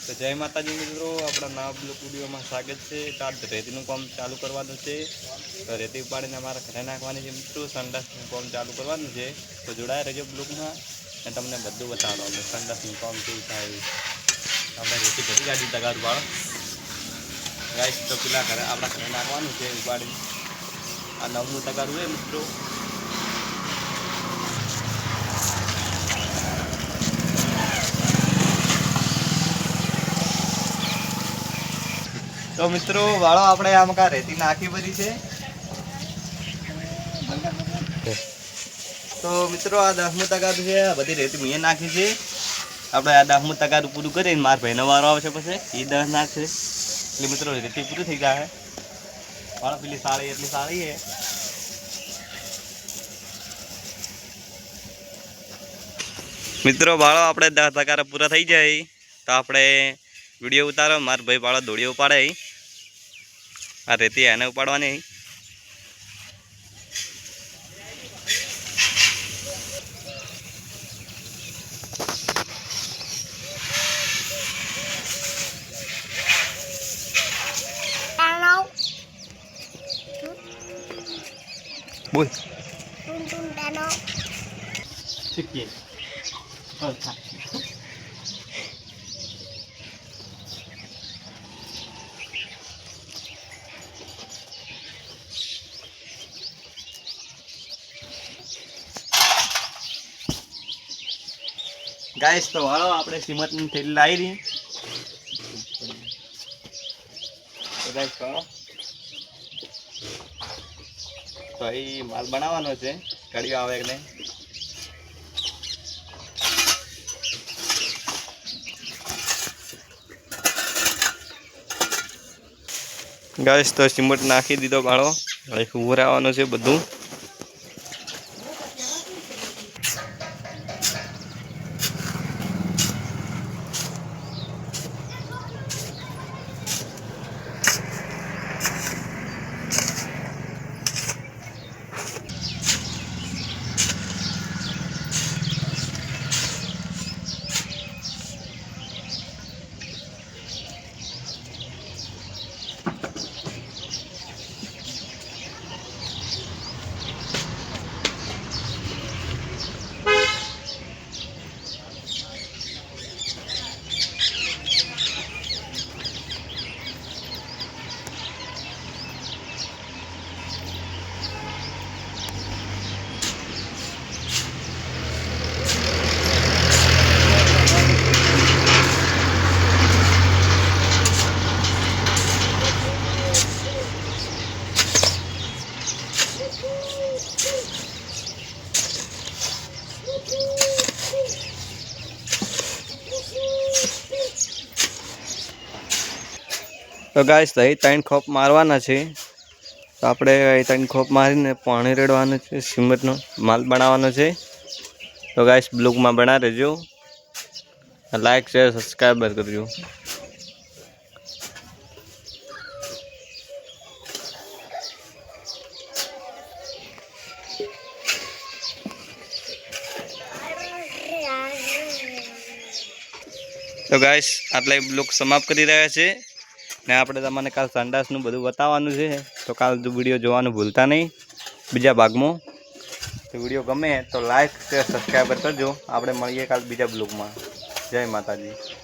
तो जय माताजी मित्रों, अपना नवा ब्लॉग वीडियो में स्वागत है। तो आज रेतीનું કામ ચાલુ કરવાનું છે। તો રેતી ઉપાડીને અમારા ઘરે નાખવાની છે મિત્રો। સંડાસનું કામ ચાલુ કરવાનું છે, તો જોડાયા રહેજો બ્લોગમાં અને તમને બધું બતાવવાનું છે। સંડાસનું કામ કેવું થાય આપણે રેતી બધી ગાડી તગાર વાળો ગાઈસ। તો પેલા ઘરે આપણા ઘરે નાખવાનું છે ઉપાડીને। આ નવમું તગારું છે મિત્રો। तो मित्रों वालों આપણે આમાં રેતી નાખી બધી છે। તો મિત્રો આ 10મું તગારું છે, આ બધી રેતી મેં નાખી છે। આપણે આ 10મું તગારું પૂરું કરીને માર ભાઈનો વારો આવશે, પછી એ 10 નાખશે એટલે મિત્રો રેતી પૂરી થઈ જાય। વાળો પેલી સાળી એટલી સાળી છે મિત્રો। વાળો આપણે 10 તગારા પૂરા થઈ જાય તો આપણે वीडियो उतारो। मार भाई वाला दौड़ियो उपाड़े आ रेती है उपाड़वानी। बोल गाइस तो वालों આપણે સિમેન્ટની થેલી લાવી રહી। તો ગાઈસ તો એ માલ બનાવવાનો છે, કડીઓ આવે એટલે ગાઈસ તો સિમેન્ટ નાખી દીધો વાળો। હવે ઉભરાવાનું છે બધું। तो गाइस दही 3 खोप मारवाना छे। तो આપણે 3 खोप मारीने पाणी रेड़वानुं छे, सीमेंटनो माल बनावવાનો छे। तो गाइस ब्लॉग में बना रहजो, लाइक शेयर सब्सक्राइब करजो। तो गाइस आटला ब्लॉग समाप्त करी रह्या छे ने આપણે તમને કાલ સંડાસનું બધું બતાવવાનું છે। તો કાલ વિડિયો જોવાનું ભૂલતા નહીં બીજા ભાગમાં। તો વિડિયો ગમે તો લાઈક શેર સબસ્ક્રાઇબ કરજો। આપણે મળીએ કાલ બીજા બ્લોગમાં। જય માતાજી।